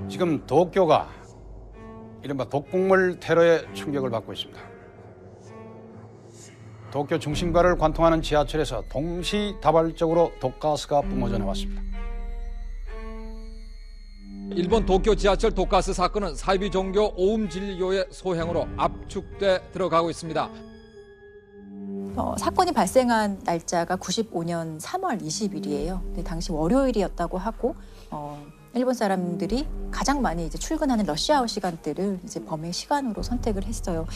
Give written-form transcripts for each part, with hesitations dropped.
지금 도쿄가 이른바 독극물 테러의 충격을 받고 있습니다. 도쿄 중심가를 관통하는 지하철에서 동시다발적으로 독가스가 뿜어져 나왔습니다. 일본 도쿄 지하철 독가스 사건은 사이비 종교 오음진리교의 소행으로 압축돼 들어가고 있습니다. 사건이 발생한 날짜가 95년 3월 20일이에요. 근데 당시 월요일이었다고 하고 일본 사람들이 가장 많이 이제 출근하는 러시아워 시간대를 이제 범행 시간으로 선택을 했어요.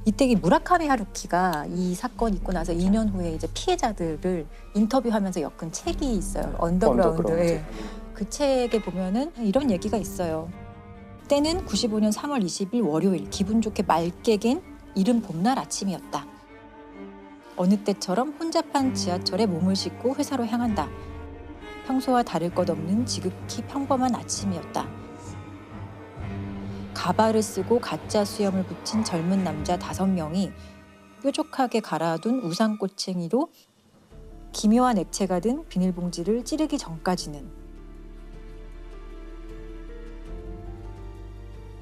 이때 이 무라카미 하루키가 이 사건 있고 나서 2년 후에 이제 피해자들을 인터뷰하면서 엮은 책이 있어요. 언더그라운드. 그 책에 보면은 이런 얘기가 있어요. 때는 95년 3월 20일 월요일, 기분 좋게 맑게 갠 이른 봄날 아침이었다. 어느 때처럼 혼잡한 지하철에 몸을 싣고 회사로 향한다. 평소와 다를 것 없는 지극히 평범한 아침이었다. 가발을 쓰고 가짜 수염을 붙인 젊은 남자 5명이 뾰족하게 갈아둔 우산꼬챙이로 기묘한 액체가 든 비닐봉지를 찌르기 전까지는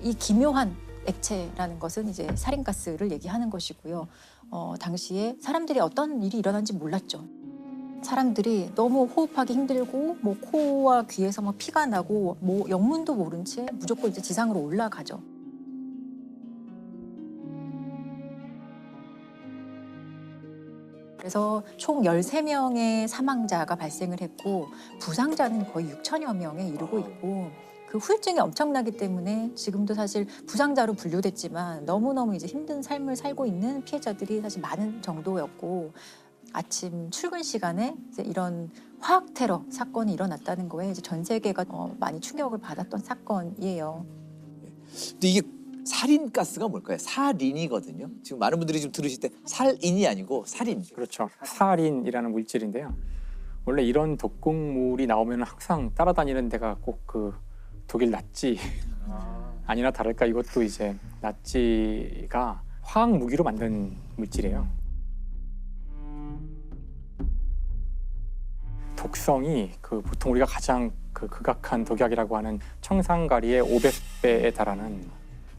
이 기묘한 액체라는 것은 이제 살인가스를 얘기하는 것이고요. 당시에 사람들이 어떤 일이 일어난지 몰랐죠. 사람들이 너무 호흡하기 힘들고 뭐 코와 귀에서 막 피가 나고 뭐 영문도 모른 채 무조건 이제 지상으로 올라가죠. 그래서 총 13명의 사망자가 발생을 했고 부상자는 거의 6천여 명에 이르고 있고 그 후유증이 엄청나기 때문에 지금도 사실 부상자로 분류됐지만 너무너무 이제 힘든 삶을 살고 있는 피해자들이 사실 많은 정도였고 아침 출근 시간에 이제 이런 화학 테러 사건이 일어났다는 거에 이제 전 세계가 많이 충격을 받았던 사건이에요. 근데 이게 살인가스가 뭘까요? 살인이거든요. 지금 많은 분들이 좀 들으실 때 살인이 아니고 살인. 그렇죠. 사린이라는 물질인데요. 원래 이런 독극물이 나오면 항상 따라다니는 데가 꼭 그 독일 나치 아니나 다를까 이것도 이제 나치가 화학 무기로 만든 물질이에요. 독성이 보통 우리가 가장 극악한 독약이라고 하는 청산가리의 500배에 달하는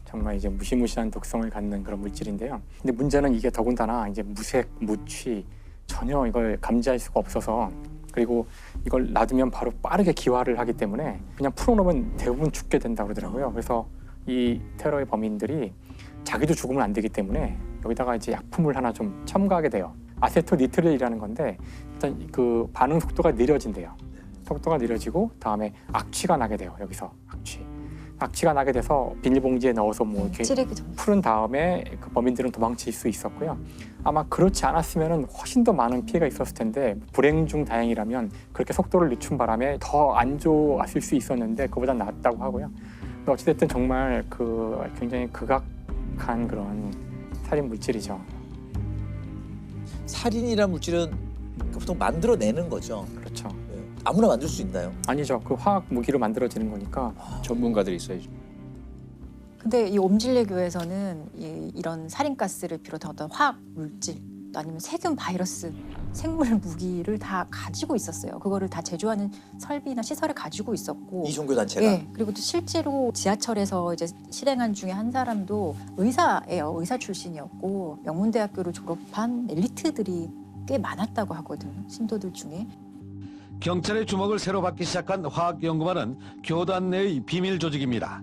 정말 이제 무시무시한 독성을 갖는 그런 물질인데요. 근데 문제는 이게 더군다나 이제 무색, 무취 전혀 이걸 감지할 수가 없어서 그리고 이걸 놔두면 바로 빠르게 기화를 하기 때문에 그냥 풀어놓으면 대부분 죽게 된다고 그러더라고요. 그래서 이 테러의 범인들이 자기도 죽으면 안 되기 때문에 여기다가 이제 약품을 하나 좀 첨가하게 돼요. 아세토니트릴이라는 건데 일단 그 반응 속도가 느려진대요. 속도가 느려지고 다음에 악취가 나게 돼요. 여기서 악취가 나게 돼서 비닐봉지에 넣어서 뭐 이렇게 풀은 다음에 그 범인들은 도망칠 수 있었고요. 아마 그렇지 않았으면 훨씬 더 많은 피해가 있었을 텐데 불행 중 다행이라면 그렇게 속도를 늦춘 바람에 더 안 좋았을 수 있었는데 그보다 낫다고 하고요. 어찌됐든 정말 굉장히 극악한 그런 살인 물질이죠. 살인이란 물질은 보통 만들어내는 거죠. 그렇죠. 아무나 만들 수 있나요? 아니죠. 그 화학 무기로 만들어지는 거니까 전문가들이 있어야죠. 근데 이 옴질레교에서는 이런 살인가스를 비롯한 어떤 화학 물질 아니면 세균 바이러스 생물 무기를 다 가지고 있었어요. 그거를 다 제조하는 설비나 시설을 가지고 있었고 이 종교 단체가. 네, 그리고 또 실제로 지하철에서 이제 실행한 중에 한 사람도 의사예요. 의사 출신이었고 명문대학교를 졸업한 엘리트들이 꽤 많았다고 하거든요. 신도들 중에. 경찰의 주목을 새로 받기 시작한 화학연구반은 교단 내의 비밀 조직입니다.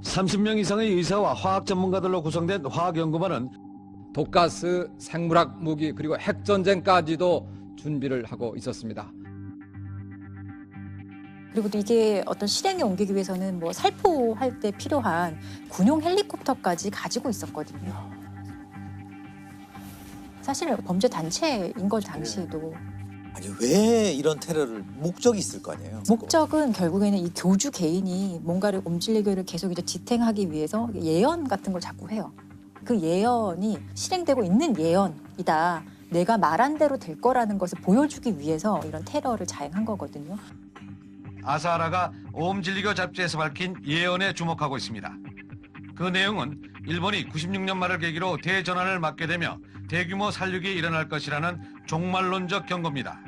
30명 이상의 의사와 화학 전문가들로 구성된 화학연구반은 독가스, 생물학 무기 그리고 핵전쟁까지도 준비를 하고 있었습니다. 그리고 또 이게 어떤 실행에 옮기기 위해서는 뭐 살포할 때 필요한 군용 헬리콥터까지 가지고 있었거든요. 사실 범죄 단체인 걸 당시에도. 아니 왜 이런 테러를 목적이 있을 거 아니에요? 목적은 결국에는 이 교주 개인이 뭔가를 옴질레교를 계속 이제 지탱하기 위해서 예언 같은 걸 자꾸 해요. 그 예언이 실행되고 있는 예언이다. 내가 말한 대로 될 거라는 것을 보여주기 위해서 이런 테러를 자행한 거거든요. 아사하라가 오음진리교 잡지에서 밝힌 예언에 주목하고 있습니다. 그 내용은 일본이 96년 말을 계기로 대전환을 맞게 되며 대규모 살육이 일어날 것이라는 종말론적 경고입니다.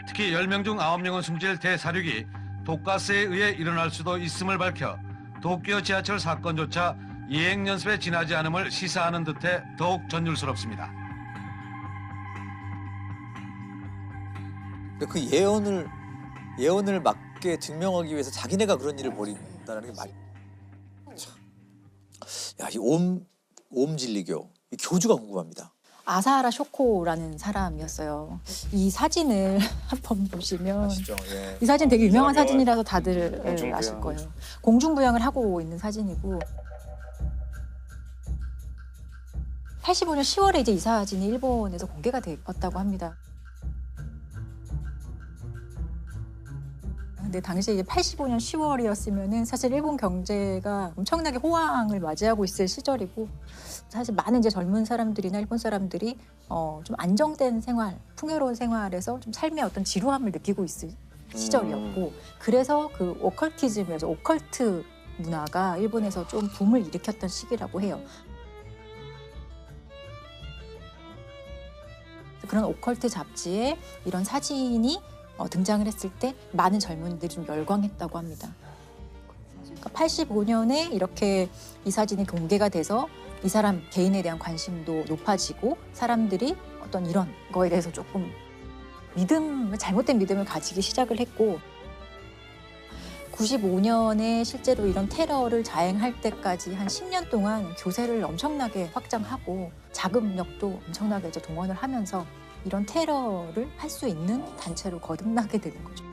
특히 10명 중 9명은 숨질 대살육이 독가스에 의해 일어날 수도 있음을 밝혀 도쿄 지하철 사건조차 예행 연습에 지나지 않음을 시사하는 듯해 더욱 전율스럽습니다. 그 예언을 맞게 증명하기 위해서 자기네가 그런 일을 벌인다는 게 말이. 참. 야, 이 오음진리교 이 교주가 궁금합니다. 아사하라 쇼코라는 사람이었어요. 이 사진을 한번 보시면 아시죠? 예. 이 사진 되게 유명한 유명한 사진이라서 다들 공중부양. 아실 거예요. 공중부양을 하고 있는 사진이고 85년 10월에 이제 이 사진이 일본에서 공개가 되었다고 합니다. 근데 당시에 이제 85년 10월이었으면은 사실 일본 경제가 엄청나게 호황을 맞이하고 있을 시절이고 사실 많은 이제 젊은 사람들이나 일본 사람들이 좀 안정된 생활, 풍요로운 생활에서 좀 삶의 어떤 지루함을 느끼고 있을 시절이었고 그래서 그 오컬티즘이어서 오컬트 문화가 일본에서 좀 붐을 일으켰던 시기라고 해요. 그런 오컬트 잡지에 이런 사진이 등장을 했을 때 많은 젊은이들이 좀 열광했다고 합니다. 그러니까 85년에 이렇게 이 사진이 공개가 돼서 이 사람 개인에 대한 관심도 높아지고 사람들이 어떤 이런 거에 대해서 조금 잘못된 믿음을 가지기 시작을 했고 95년에 실제로 이런 테러를 자행할 때까지 한 10년 동안 교세를 엄청나게 확장하고 자금력도 엄청나게 이제 동원을 하면서 이런 테러를 할 수 있는 단체로 거듭나게 되는 거죠.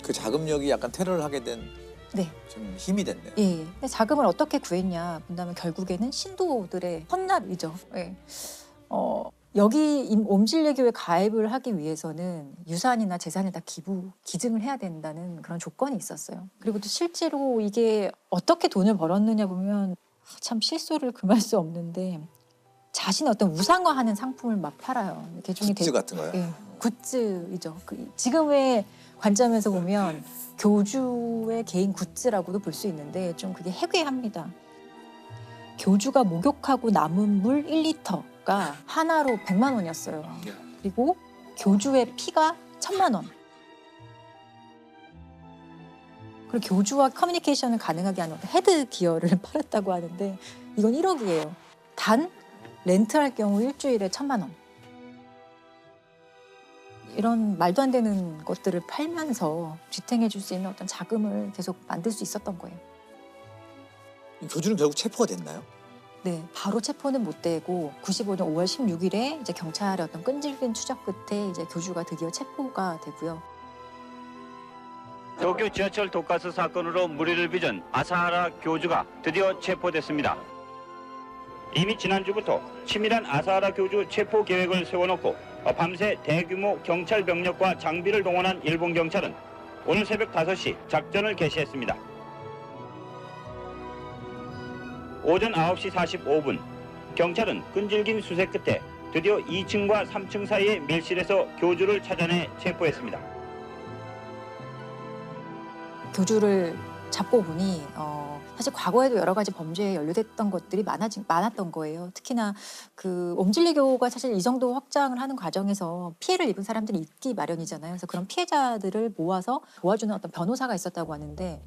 그 자금력이 약간 테러를 하게 된 네. 좀 힘이 됐네요. 예. 근데 자금을 어떻게 구했냐 본다면 결국에는 신도들의 헌납이죠. 예. 여기 옴질레교에 가입을 하기 위해서는 유산이나 재산을 다 기증을 해야 된다는 그런 조건이 있었어요. 그리고 또 실제로 이게 어떻게 돈을 벌었느냐 보면 참 실소를 금할 수 없는데 자신의 어떤 우상화하는 상품을 막 팔아요. 개중에 굿즈 같은 거요? 예, 굿즈이죠. 지금의 관점에서 보면 교주의 개인 굿즈라고도 볼 수 있는데 좀 그게 해괴합니다. 교주가 목욕하고 남은 물 1리터가 하나로 100만 원이었어요. 그리고 교주의 피가 1000만 원. 그리고 교주와 커뮤니케이션을 가능하게 하는 헤드 기어를 팔았다고 하는데 이건 1억이에요. 단 렌트할 경우 일주일에 1000만 원. 이런 말도 안 되는 것들을 팔면서 지탱해 줄 수 있는 어떤 자금을 계속 만들 수 있었던 거예요. 이 교주는 결국 체포가 됐나요? 네, 바로 체포는 못 되고 95년 5월 16일에 이제 경찰의 어떤 끈질긴 추적 끝에 이제 교주가 드디어 체포가 되고요. 도쿄 지하철 독가스 사건으로 무리를 빚은 아사하라 교주가 드디어 체포됐습니다. 이미 지난주부터 치밀한 아사하라 교주 체포 계획을 세워놓고 밤새 대규모 경찰 병력과 장비를 동원한 일본 경찰은 오늘 새벽 5시 작전을 개시했습니다. 오전 9시 45분 경찰은 끈질긴 수색 끝에 드디어 2층과 3층 사이의 밀실에서 교주를 찾아내 체포했습니다. 교주를 잡고 보니 사실 과거에도 여러 가지 범죄에 연루됐던 것들이 많았던 거예요. 특히나 그 옴질리교가 사실 이 정도 확장을 하는 과정에서 피해를 입은 사람들이 있기 마련이잖아요. 그래서 그런 피해자들을 모아서 도와주는 어떤 변호사가 있었다고 하는데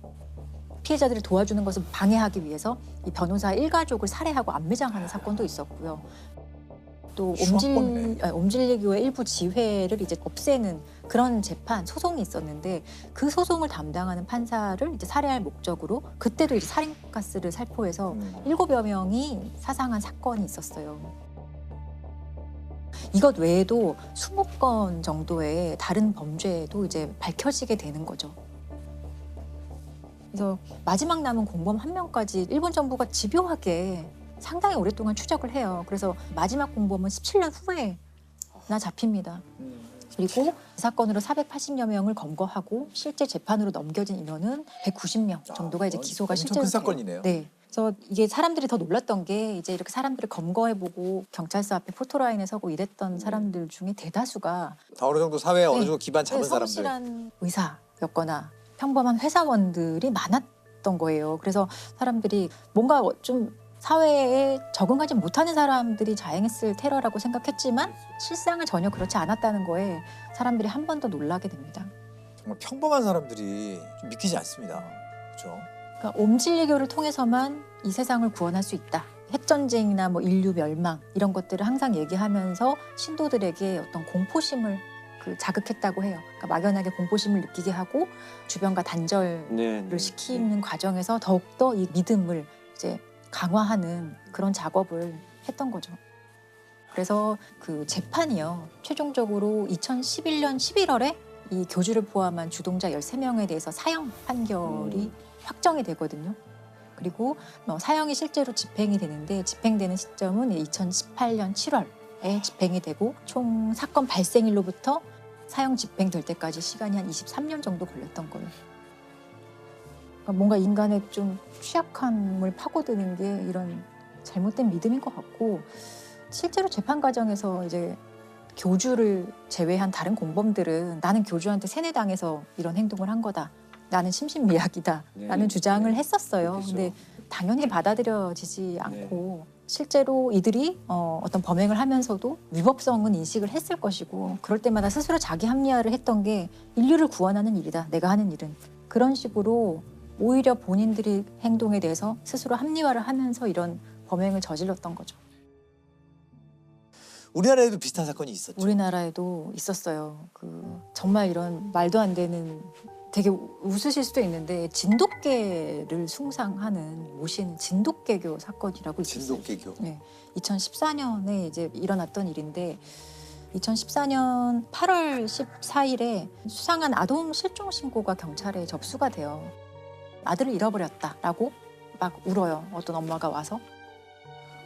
피해자들을 도와주는 것을 방해하기 위해서 이 변호사 일가족을 살해하고 암매장하는 사건도 있었고요. 또 옴질리교의 일부 지회를 이제 없애는 그런 재판 소송이 있었는데 그 소송을 담당하는 판사를 이제 살해할 목적으로 그때도 이제 살인가스를 살포해서 7여 명이 사상한 사건이 있었어요. 이것 외에도 20건 정도의 다른 범죄도 이제 밝혀지게 되는 거죠. 그래서 마지막 남은 공범 1명까지 일본 정부가 집요하게 상당히 오랫동안 추적을 해요. 그래서 마지막 공범은 17년 후에나 잡힙니다. 그리고 이 사건으로 480여 명을 검거하고 실제 재판으로 넘겨진 인원은 190명 정도가 이제 기소가 엄청 실제로 큰 돼요. 사건이네요. 네. 그래서 이게 사람들이 더 놀랐던 게 이제 이렇게 사람들을 검거해보고 경찰서 앞에 포토라인에 서고 이랬던 사람들 중에 대다수가 다 어느 정도 사회에 어느 정도 기반 잡은 사람들. 성실한 의사였거나 평범한 회사원들이 많았던 거예요. 그래서 사람들이 뭔가 좀 사회에 적응하지 못하는 사람들이 자행했을 테러라고 생각했지만 실상은 전혀 그렇지 않았다는 거에 사람들이 한 번 더 놀라게 됩니다. 정말 평범한 사람들이 좀 믿기지 않습니다. 그렇죠? 그러니까 옴진리교를 통해서만 이 세상을 구원할 수 있다. 핵전쟁이나 뭐 인류 멸망 이런 것들을 항상 얘기하면서 신도들에게 어떤 공포심을 자극했다고 해요. 그러니까 막연하게 공포심을 느끼게 하고 주변과 단절을 시키는 과정에서 더욱더 이 믿음을 이제 강화하는 그런 작업을 했던 거죠. 그래서 그 재판이요. 최종적으로 2011년 11월에 이 교주를 포함한 주동자 13명에 대해서 사형 판결이 확정이 되거든요. 그리고 사형이 실제로 집행이 되는데 집행되는 시점은 2018년 7월에 집행이 되고 총 사건 발생일로부터 사형 집행될 때까지 시간이 한 23년 정도 걸렸던 거예요. 그러니까 뭔가 인간의 좀 취약함을 파고드는 게 이런 잘못된 믿음인 것 같고 실제로 재판 과정에서 이제 교주를 제외한 다른 공범들은 나는 교주한테 세뇌당해서 이런 행동을 한 거다. 나는 심신미약이다. 라는 주장을 했었어요. 그렇겠죠. 근데 당연히 받아들여지지 않고 실제로 이들이 어떤 범행을 하면서도 위법성은 인식을 했을 것이고 그럴 때마다 스스로 자기 합리화를 했던 게 인류를 구원하는 일이다. 내가 하는 일은. 그런 식으로 오히려 본인들의 행동에 대해서 스스로 합리화를 하면서 이런 범행을 저질렀던 거죠. 우리나라에도 비슷한 사건이 있었죠. 우리나라에도 있었어요. 정말 이런 말도 안 되는 되게 웃으실 수도 있는데 진돗개를 숭상하는 모시는 진돗개교 사건이라고 있었어요. 진돗개교. 네, 2014년에 이제 일어났던 일인데 2014년 8월 14일에 수상한 아동 실종 신고가 경찰에 접수가 돼요. 아들을 잃어버렸다라고 막 울어요. 어떤 엄마가 와서.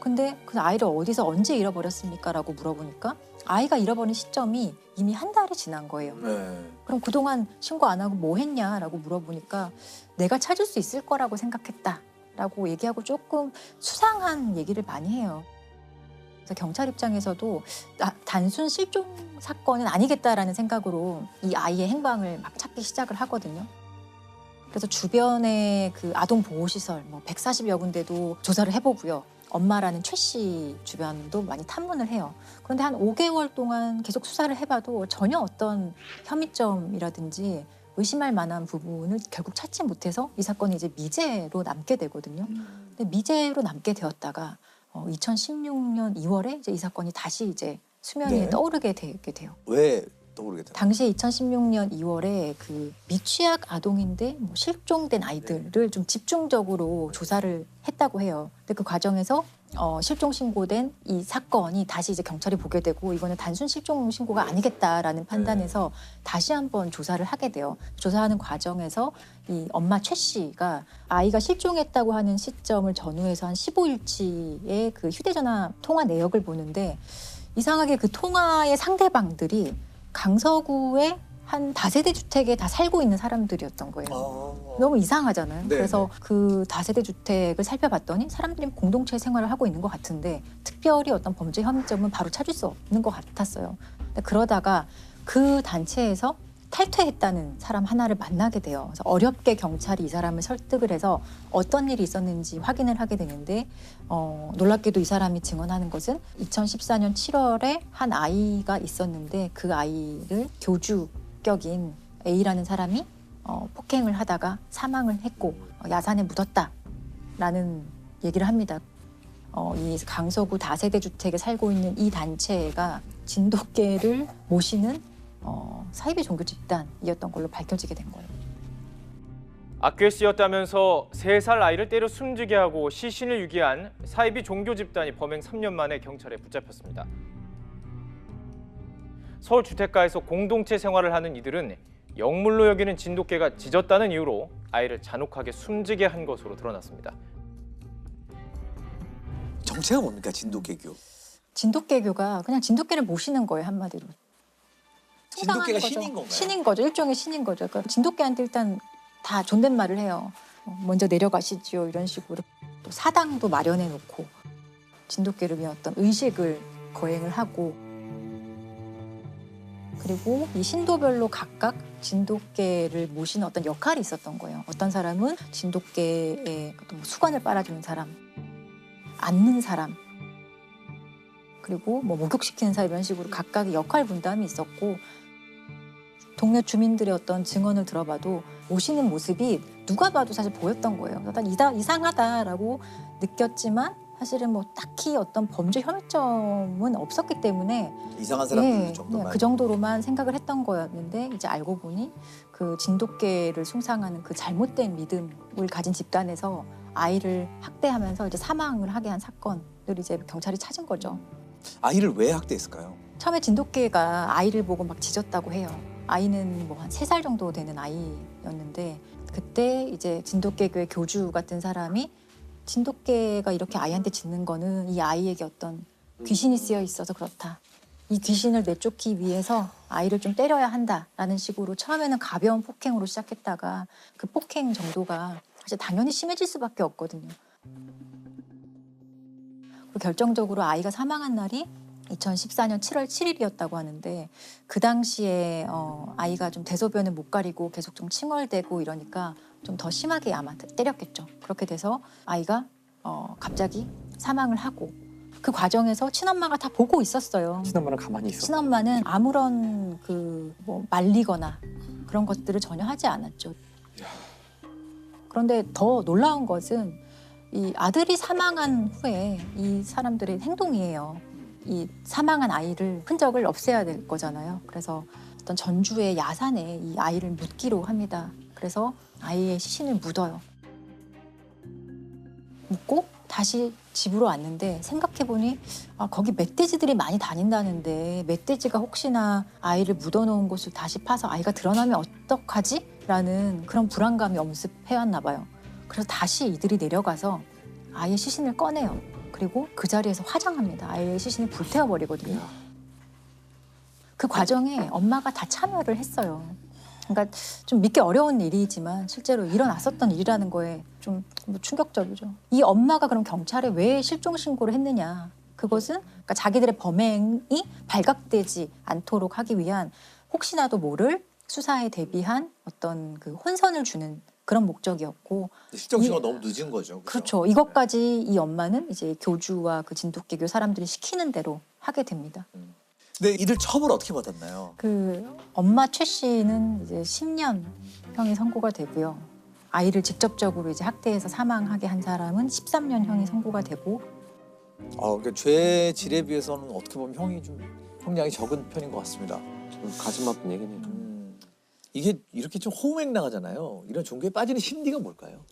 근데 그 아이를 어디서 언제 잃어버렸습니까? 라고 물어보니까 아이가 잃어버린 시점이 이미 한 달이 지난 거예요. 그럼 그동안 신고 안 하고 뭐 했냐라고 물어보니까 내가 찾을 수 있을 거라고 생각했다라고 얘기하고 조금 수상한 얘기를 많이 해요. 그래서 경찰 입장에서도 단순 실종 사건은 아니겠다라는 생각으로 이 아이의 행방을 막 찾기 시작을 하거든요. 그래서 주변의 그 아동 보호시설 뭐 140여 군데도 조사를 해보고요. 엄마라는 최 씨 주변도 많이 탐문을 해요. 그런데 한 5개월 동안 계속 수사를 해봐도 전혀 어떤 혐의점이라든지 의심할 만한 부분을 결국 찾지 못해서 이 사건이 이제 미제로 남게 되거든요. 근데 미제로 남게 되었다가 2016년 2월에 이제 이 사건이 다시 이제 수면 위에 떠오르게 되게 돼요. 왜 떠오르게 되나요? 당시에 2016년 2월에 그 미취학 아동인데 뭐 실종된 아이들을 좀 집중적으로 조사를 했다고 해요. 근데 그 과정에서 실종 신고된 이 사건이 다시 이제 경찰이 보게 되고 이거는 단순 실종 신고가 아니겠다라는 판단에서 다시 한번 조사를 하게 돼요. 조사하는 과정에서 이 엄마 최 씨가 아이가 실종했다고 하는 시점을 전후해서 한 15일치의 그 휴대전화 통화 내역을 보는데 이상하게 그 통화의 상대방들이 강서구의 한 다세대 주택에 다 살고 있는 사람들이었던 거예요. 너무 이상하잖아요. 네, 그래서 그 다세대 주택을 살펴봤더니 사람들이 공동체 생활을 하고 있는 것 같은데 특별히 어떤 범죄 혐의점은 바로 찾을 수 없는 것 같았어요. 근데 그러다가 그 단체에서 탈퇴했다는 사람 하나를 만나게 돼요. 그래서 어렵게 경찰이 이 사람을 설득을 해서 어떤 일이 있었는지 확인을 하게 되는데 놀랍게도 이 사람이 증언하는 것은 2014년 7월에 한 아이가 있었는데 그 아이를 교주격인 A라는 사람이 폭행을 하다가 사망을 했고 야산에 묻었다라는 얘기를 합니다. 이 강서구 다세대 주택에 살고 있는 이 단체가 진돗개를 모시는 사이비 종교 집단이었던 걸로 밝혀지게 된 거예요. 악귀에 쓰였다면서 3살 아이를 때려 숨지게 하고 시신을 유기한 사이비 종교 집단이 범행 3년 만에 경찰에 붙잡혔습니다. 서울 주택가에서 공동체 생활을 하는 이들은 영물로 여기는 진돗개가 짖었다는 이유로 아이를 잔혹하게 숨지게 한 것으로 드러났습니다. 정체가 뭡니까 진돗개교? 진돗개교가 그냥 진돗개를 모시는 거예요, 한마디로. 진돗개가 거죠. 신인 건가요? 신인 거죠. 일종의 신인 거죠. 그러니까 진돗개한테 일단 다 존댓말을 해요. 먼저 내려가시지요 이런 식으로. 또 사당도 마련해 놓고 진돗개를 위한 어떤 의식을 거행을 하고 그리고 이 신도별로 각각 진돗개를 모시는 어떤 역할이 있었던 거예요. 어떤 사람은 진돗개의 어떤 수건을 빨아주는 사람, 앉는 사람, 그리고 뭐 목욕시키는 사람 이런 식으로 각각의 역할 분담이 있었고 동네 주민들의 어떤 증언을 들어봐도 오시는 모습이 누가 봐도 사실 보였던 거예요. 일단 이상하다라고 느꼈지만 사실은 뭐 딱히 어떤 범죄 혐의점은 없었기 때문에 이상한 사람들 예, 정도만. 그 정도로만 생각을 했던 거였는데 이제 알고 보니 그 진돗개를 숭상하는 그 잘못된 믿음을 가진 집단에서 아이를 학대하면서 이제 사망을 하게 한 사건을 이제 경찰이 찾은 거죠. 아이를 왜 학대했을까요? 처음에 진돗개가 아이를 보고 막 짖었다고 해요. 아이는 뭐 한 3살 정도 되는 아이였는데 그때 이제 진돗개 교회 교주 같은 사람이 진돗개가 이렇게 아이한테 짖는 거는 이 아이에게 어떤 귀신이 쓰여 있어서 그렇다. 이 귀신을 내쫓기 위해서 아이를 좀 때려야 한다라는 식으로 처음에는 가벼운 폭행으로 시작했다가 그 폭행 정도가 사실 당연히 심해질 수밖에 없거든요. 그리고 결정적으로 아이가 사망한 날이 2014년 7월 7일이었다고 하는데 그 당시에 아이가 좀 대소변을 못 가리고 계속 좀 칭얼대고 이러니까 좀 더 심하게 아마 때렸겠죠. 그렇게 돼서 아이가 갑자기 사망을 하고 그 과정에서 친엄마가 다 보고 있었어요. 친엄마는 가만히 있어. 친엄마는 아무런 뭐 말리거나 그런 것들을 전혀 하지 않았죠. 그런데 더 놀라운 것은 이 아들이 사망한 후에 이 사람들의 행동이에요. 이 사망한 아이를 흔적을 없애야 될 거잖아요. 그래서 어떤 전주의 야산에 이 아이를 묻기로 합니다. 그래서 아이의 시신을 묻어요. 묻고 다시 집으로 왔는데 생각해보니 거기 멧돼지들이 많이 다닌다는데 멧돼지가 혹시나 아이를 묻어놓은 곳을 다시 파서 아이가 드러나면 어떡하지? 라는 그런 불안감이 엄습해왔나 봐요. 그래서 다시 이들이 내려가서 아이의 시신을 꺼내요. 그리고 그 자리에서 화장합니다. 아이의 시신을 불태워버리거든요. 그 과정에 엄마가 다 참여를 했어요. 그러니까 좀 믿기 어려운 일이지만 실제로 일어났었던 일이라는 거에 좀 충격적이죠. 이 엄마가 그럼 경찰에 왜 실종 신고를 했느냐. 그것은 그러니까 자기들의 범행이 발각되지 않도록 하기 위한 혹시나도 모를 수사에 대비한 어떤 그 혼선을 주는 그런 목적이었고. 실종 신고가 너무 늦은 거죠. 그렇죠. 이것까지 이 엄마는 이제 교주와 그 진돗개교 사람들이 시키는 대로 하게 됩니다. 근데 이들 처벌 어떻게 받았나요? 그 엄마 최 씨는 이제 10년 형이 선고가 되고요. 아이를 직접적으로 이제 학대해서 사망하게 한 사람은 13년 형이 선고가 되고. 그러니까 죄 질에 비해서는 어떻게 보면 형량이 적은 편인 것 같습니다. 좀 가슴 아픈 얘기네요. 이게 이렇게 좀 호맹당하잖아요. 이런 종교에 빠지는 심리가 뭘까요?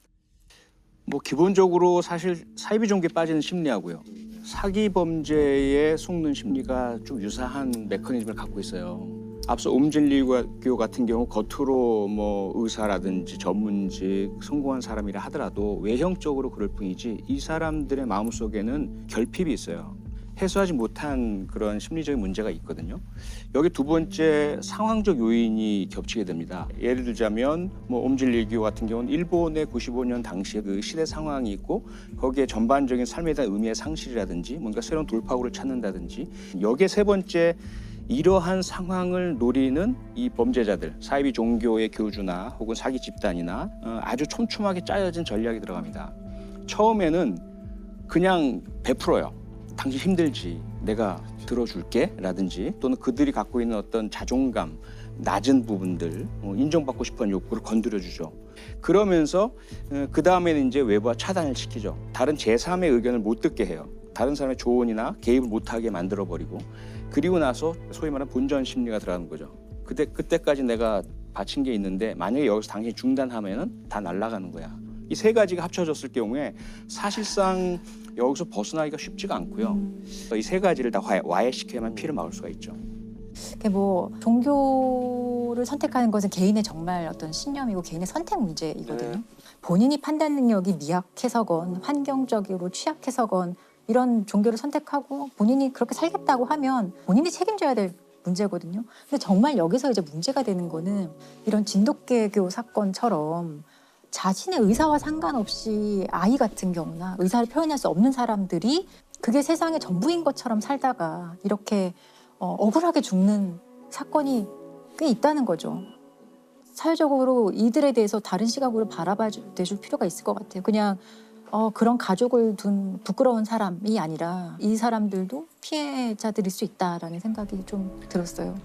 뭐 기본적으로 사실 사이비 종교에 빠지는 심리하고요. 사기 범죄에 속는 심리가 좀 유사한 메커니즘을 갖고 있어요. 앞서 옴진리교 같은 경우 겉으로 뭐 의사라든지 전문직 성공한 사람이라 하더라도 외형적으로 그럴 뿐이지 이 사람들의 마음속에는 결핍이 있어요. 해소하지 못한 그런 심리적인 문제가 있거든요. 여기 두 번째 상황적 요인이 겹치게 됩니다. 예를 들자면 뭐 옴진리교 같은 경우는 일본의 95년 당시의 그 시대 상황이 있고 거기에 전반적인 삶에 대한 의미의 상실이라든지 뭔가 새로운 돌파구를 찾는다든지 여기에 세 번째 이러한 상황을 노리는 이 범죄자들, 사이비 종교의 교주나 혹은 사기 집단이나 아주 촘촘하게 짜여진 전략이 들어갑니다. 처음에는 그냥 베풀어요. 당신 힘들지, 내가 들어줄게 라든지 또는 그들이 갖고 있는 어떤 자존감, 낮은 부분들, 인정받고 싶어하는 욕구를 건드려주죠. 그러면서 그 다음에는 이제 외부와 차단을 시키죠. 다른 제3의 의견을 못 듣게 해요. 다른 사람의 조언이나 개입을 못하게 만들어버리고 그리고 나서 소위 말하는 본전 심리가 들어가는 거죠. 그때까지 내가 바친 게 있는데 만약에 여기서 당신이 중단하면은 다 날아가는 거야. 이 세 가지가 합쳐졌을 경우에 사실상 여기서 벗어나기가 쉽지가 않고요. 이 세 가지를 다 와해시켜야만 피해를 막을 수가 있죠. 뭐 종교를 선택하는 것은 개인의 정말 어떤 신념이고 개인의 선택 문제이거든요. 본인이 판단 능력이 미약해서건 환경적으로 취약해서건 이런 종교를 선택하고 본인이 그렇게 살겠다고 하면 본인이 책임져야 될 문제거든요. 근데 정말 여기서 이제 문제가 되는 거는 이런 진돗개교 사건처럼 자신의 의사와 상관없이 아이 같은 경우나 의사를 표현할 수 없는 사람들이 그게 세상의 전부인 것처럼 살다가 이렇게 억울하게 죽는 사건이 꽤 있다는 거죠. 사회적으로 이들에 대해서 다른 시각으로 바라봐 줄 필요가 있을 것 같아요. 그냥 그런 가족을 둔 부끄러운 사람이 아니라 이 사람들도 피해자들일 수 있다라는 생각이 좀 들었어요.